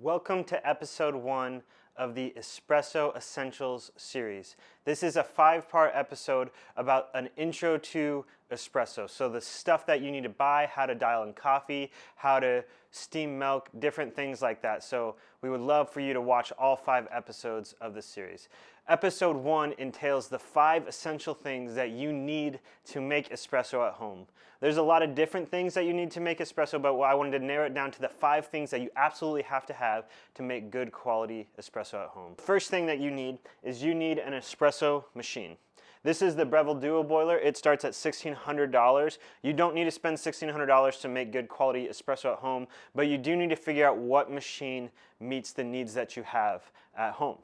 Welcome to episode 1 of the Espresso Essentials series. This is a 5-part episode about an intro to espresso. So the stuff that you need to buy, how to dial in coffee, how to steam milk, different things like that. So we would love for you to watch all 5 episodes of this series. Episode 1 entails the 5 essential things that you need to make espresso at home. There's a lot of different things that you need to make espresso, but I wanted to narrow it down to the 5 things that you absolutely have to make good quality espresso at home. First thing that you need is you need an espresso machine. This is the Breville Duo Boiler. It starts at $1,600. You don't need to spend $1,600 to make good quality espresso at home, but you do need to figure out what machine meets the needs that you have at home.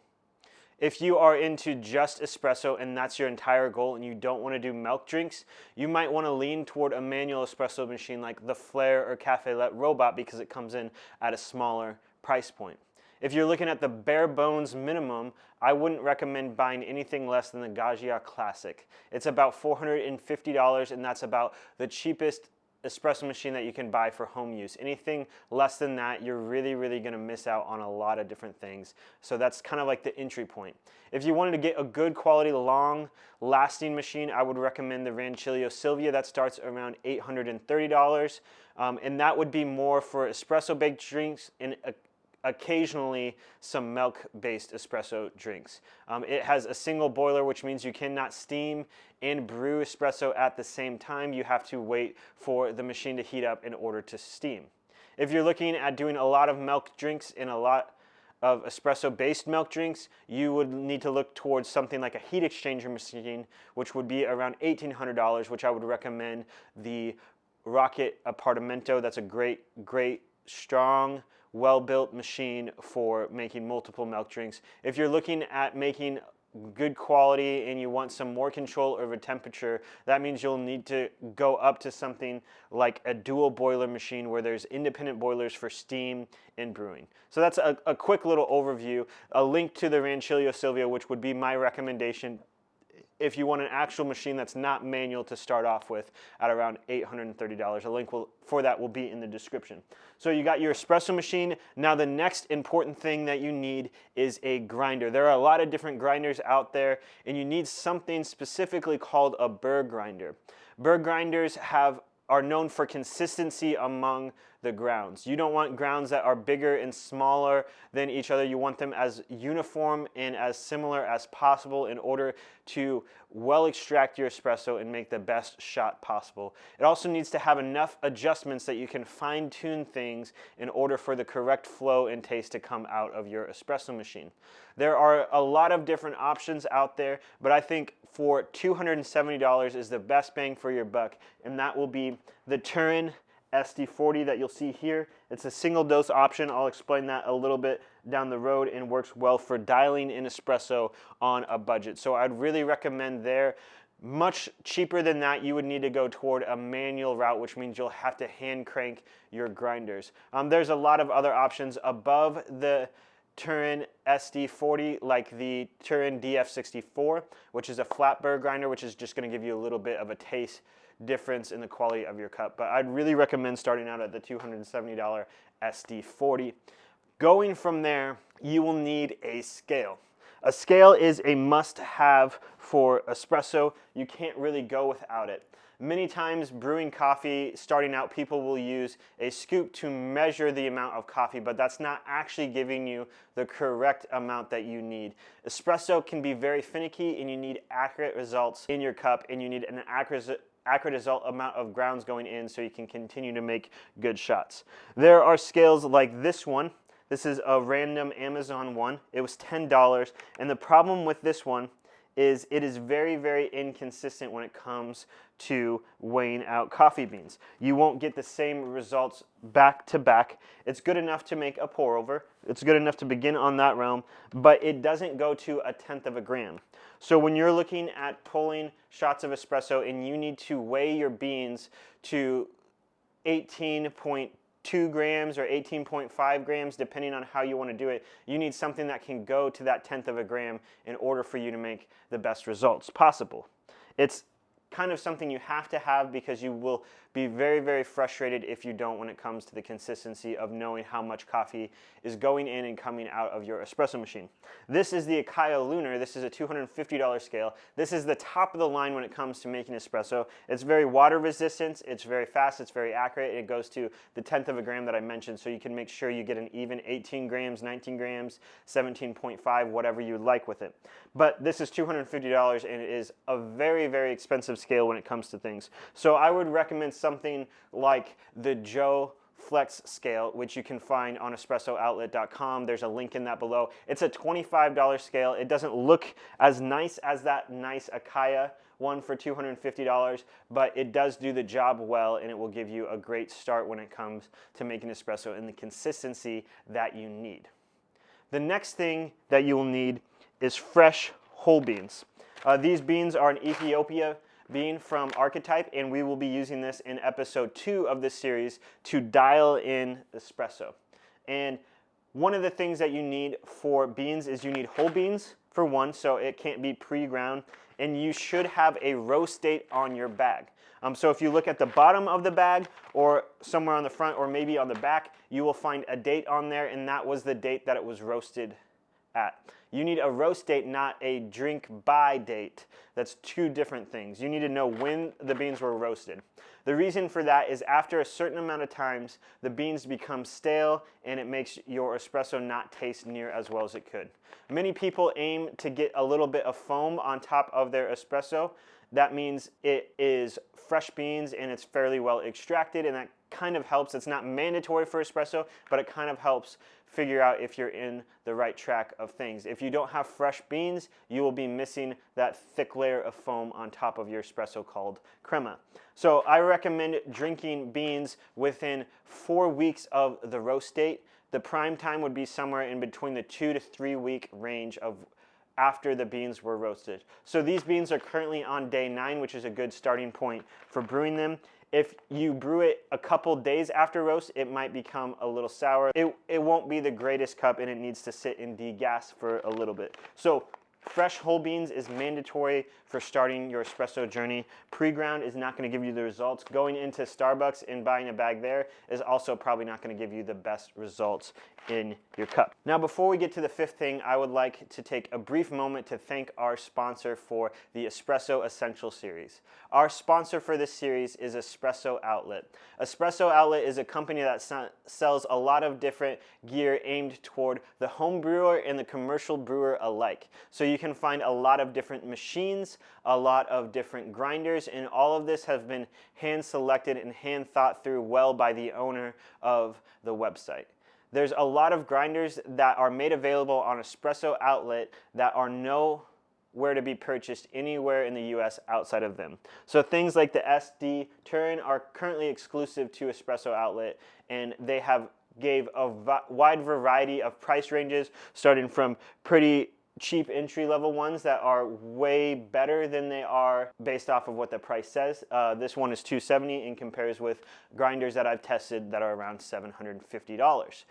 If you are into just espresso and that's your entire goal and you don't want to do milk drinks, you might want to lean toward a manual espresso machine like the Flair or Cafe Lait Robot because it comes in at a smaller price point. If you're looking at the bare bones minimum, I wouldn't recommend buying anything less than the Gaggia Classic. It's about $450 and that's about the cheapest espresso machine that you can buy for home use. Anything less than that, you're really going to miss out on a lot of different things. So that's kind of like the entry point. If you wanted to get a good quality, long lasting machine, I would recommend the Rancilio Silvia. That starts around $830. And that would be more for espresso baked drinks and occasionally some milk-based espresso drinks. It has a single boiler, which means you cannot steam and brew espresso at the same time. You have to wait for the machine to heat up in order to steam. If you're looking at doing a lot of milk drinks and a lot of espresso-based milk drinks, you would need to look towards something like a heat exchanger machine, which would be around $1,800, which I would recommend the Rocket Apartamento. That's a great, strong, well-built machine for making multiple milk drinks. If you're looking at making good quality and you want some more control over temperature, that means you'll need to go up to something like a dual boiler machine where there's independent boilers for steam and brewing. So that's a quick little overview. A link to the Rancilio Silvia, which would be my recommendation if you want an actual machine that's not manual to start off with, at around $830. A link for that will be in the description. So you got your espresso machine. Now the next important thing that you need is a grinder. There are a lot of different grinders out there, and you need something specifically called a Burr Grinder. Burr Grinders are known for consistency among the grounds. You don't want grounds that are bigger and smaller than each other. You want them as uniform and as similar as possible in order to well extract your espresso and make the best shot possible. It also needs to have enough adjustments that you can fine-tune things in order for the correct flow and taste to come out of your espresso machine. There are a lot of different options out there, but I think for $270 is the best bang for your buck, and that will be the Turin SD40 that you'll see here. It's a single dose option. I'll explain that a little bit down the road, and works well for dialing in espresso on a budget. So I'd really recommend there. Much cheaper than that, you would need to go toward a manual route, which means you'll have to hand crank your grinders. There's a lot of other options above the Turin SD40, like the Turin DF64, which is a flat burr grinder, which is just going to give you a little bit of a taste difference in the quality of your cup. But I'd really recommend starting out at the $270 SD40. Going from there, you will need a scale. A scale is a must-have for espresso. You can't really go without it. Many times brewing coffee, starting out, people will use a scoop to measure the amount of coffee, but that's not actually giving you the correct amount that you need. Espresso can be very finicky, and you need accurate results in your cup, and you need an accurate result amount of grounds going in so you can continue to make good shots. There are scales like this one. This is a random Amazon one. It was $10, and the problem with this one is it is very inconsistent when it comes to weighing out coffee beans. You won't get the same results back to back. It's good enough to make a pour over. It's good enough to begin on that realm, but it doesn't go to 1/10 of a gram. So when you're looking at pulling shots of espresso and you need to weigh your beans to 18.2 grams or 18.5 grams, depending on how you want to do it, you need something that can go to that 1/10 of a gram in order for you to make the best results possible. It's kind of something you have to have because you will be very, very frustrated if you don't when it comes to the consistency of knowing how much coffee is going in and coming out of your espresso machine. This is the Akaya Lunar. This is a $250 scale. This is the top of the line when it comes to making espresso. It's very water resistant, it's very fast, it's very accurate. It goes to the 1/10 of a gram that I mentioned, so you can make sure you get an even 18 grams, 19 grams, 17.5, whatever you like with it. But this is $250 and it is a very, very expensive scale when it comes to things. So I would recommend something like the Joe Flex scale, which you can find on espressooutlet.com. There's a link in that below. It's a $25 scale. It doesn't look as nice as that nice Akaya one for $250, but it does do the job well, and it will give you a great start when it comes to making espresso and the consistency that you need. The next thing that you will need is fresh whole beans. These beans are an Ethiopia bean from Archetype, and we will be using this in episode 2 of this series to dial in espresso. And one of the things that you need for beans is you need whole beans for one, so it can't be pre-ground, and you should have a roast date on your bag. So if you look at the bottom of the bag or somewhere on the front or maybe on the back, you will find a date on there, and that was the date that it was roasted at. You need a roast date, not a drink by date. That's two different things. You need to know when the beans were roasted. The reason for that is after a certain amount of times, the beans become stale and it makes your espresso not taste near as well as it could. Many people aim to get a little bit of foam on top of their espresso. That means it is fresh beans and it's fairly well extracted, and that kind of helps. It's not mandatory for espresso, but it kind of helps figure out if you're in the right track of things. If you don't have fresh beans, you will be missing that thick layer of foam on top of your espresso called crema. So I recommend drinking beans within 4 weeks of the roast date. The prime time would be somewhere in between the 2 to 3 week range of after the beans were roasted. So these beans are currently on day 9, which is a good starting point for brewing them. If you brew it a couple days after roast, it might become a little sour. It won't be the greatest cup, and it needs to sit and degas for a little bit. So fresh whole beans is mandatory for starting your espresso journey. Pre-ground is not going to give you the results. Going into Starbucks and buying a bag there is also probably not going to give you the best results in your cup. Now, before we get to the 5th thing, I would like to take a brief moment to thank our sponsor for the Espresso Essential series. Our sponsor for this series is Espresso Outlet. Espresso Outlet is a company that sells a lot of different gear aimed toward the home brewer and the commercial brewer alike. So you can find a lot of different machines, a lot of different grinders, and all of this has been hand selected and hand thought through well by the owner of the website. There's a lot of grinders that are made available on Espresso Outlet that are nowhere to be purchased anywhere in the US outside of them. So things like the SD Turin are currently exclusive to Espresso Outlet, and they gave a wide variety of price ranges, starting from pretty cheap entry-level ones that are way better than they are based off of what the price says. This one is $270 and compares with grinders that I've tested that are around $750.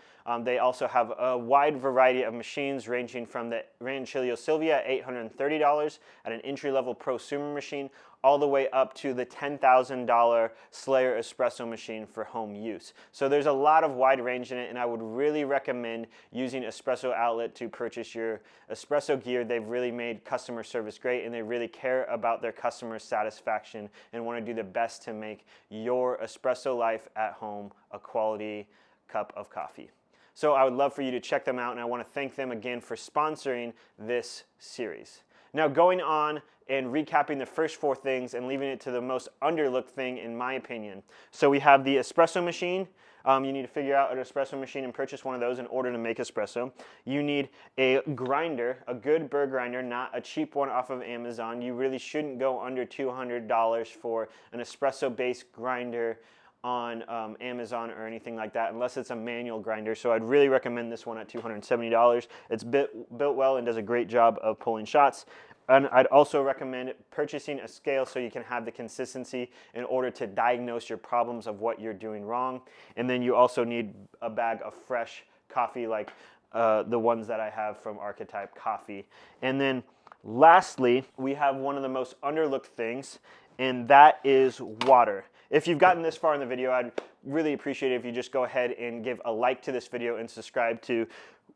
They also have a wide variety of machines ranging from the Rancilio Silvia at $830 at an entry-level prosumer machine all the way up to the $10,000 Slayer espresso machine for home use. So there's a lot of wide range in it, and I would really recommend using Espresso Outlet to purchase your espresso gear. They've really made customer service great, and they really care about their customer satisfaction and want to do the best to make your espresso life at home a quality cup of coffee. So I would love for you to check them out, and I want to thank them again for sponsoring this series. Now, going on and recapping the first 4 things and leaving it to the most underlooked thing in my opinion. So we have the espresso machine. You need to figure out an espresso machine and purchase one of those in order to make espresso. You need a grinder, a good Burr Grinder, not a cheap one off of Amazon. You really shouldn't go under $200 for an espresso-based grinder on Amazon or anything like that, unless it's a manual grinder. So I'd really recommend this one at $270. It's built well and does a great job of pulling shots. And I'd also recommend purchasing a scale so you can have the consistency in order to diagnose your problems of what you're doing wrong. And then you also need a bag of fresh coffee like the ones that I have from Archetype Coffee. And then lastly, we have one of the most underlooked things, and that is water. If you've gotten this far in the video, I'd really appreciate it if you just go ahead and give a like to this video and subscribe to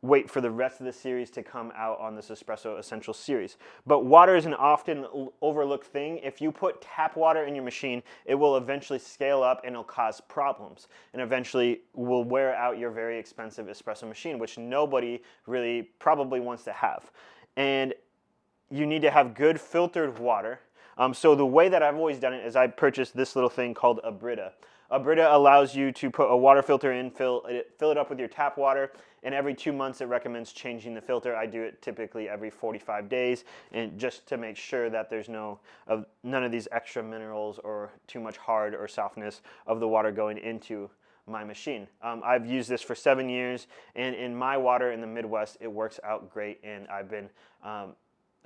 wait for the rest of the series to come out on this Espresso Essentials series. But water is an often overlooked thing. If you put tap water in your machine, it will eventually scale up and it'll cause problems, and eventually will wear out your very expensive espresso machine, which nobody really probably wants to have. And you need to have good filtered water. So the way that I've always done it is I purchased this little thing called a Brita. A Brita allows you to put a water filter in, fill it up with your tap water, and every 2 months it recommends changing the filter. I do it typically every 45 days, and just to make sure that there's none of these extra minerals or too much hard or softness of the water going into my machine. I've used this for 7 years, and in my water in the Midwest, it works out great, and I've been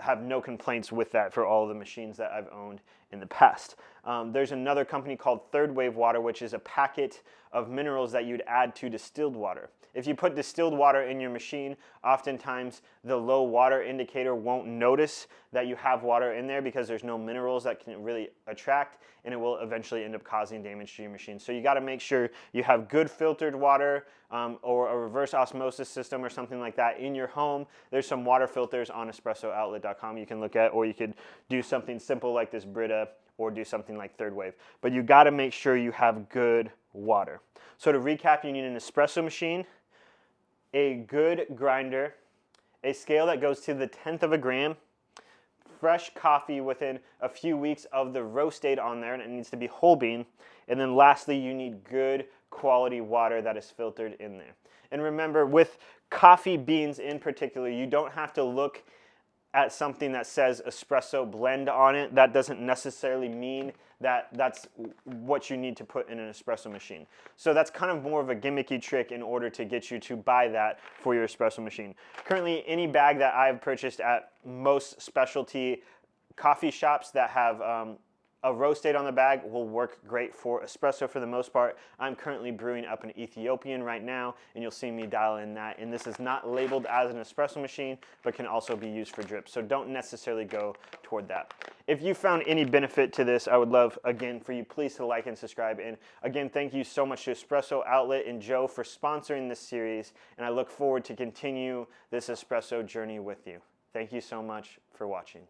have no complaints with that for all the machines that I've owned in the past. There's another company called Third Wave Water, which is a packet of minerals that you'd add to distilled water. If you put distilled water in your machine, oftentimes the low water indicator won't notice that you have water in there because there's no minerals that can really attract, and it will eventually end up causing damage to your machine. So you got to make sure you have good filtered water or a reverse osmosis system or something like that in your home. There's some water filters on espressooutlet.com you can look at, or you could do something simple like this Brita, or do something like Third Wave. But you got to make sure you have good water. So to recap, you need an espresso machine, a good grinder, a scale that goes to the 1/10 of a gram, fresh coffee within a few weeks of the roast date on there, and it needs to be whole bean. And then lastly, you need good quality water that is filtered in there. And remember, with coffee beans in particular, you don't have to look at something that says espresso blend on it. That doesn't necessarily mean that that's what you need to put in an espresso machine. So that's kind of more of a gimmicky trick in order to get you to buy that for your espresso machine. Currently, any bag that I've purchased at most specialty coffee shops that have a roast date on the bag will work great for espresso for the most part. I'm currently brewing up an Ethiopian right now, and you'll see me dial in that. And this is not labeled as an espresso machine, but can also be used for drips. So don't necessarily go toward that. If you found any benefit to this, I would love, again, for you please to like and subscribe. And again, thank you so much to Espresso Outlet and Joe for sponsoring this series. And I look forward to continue this espresso journey with you. Thank you so much for watching.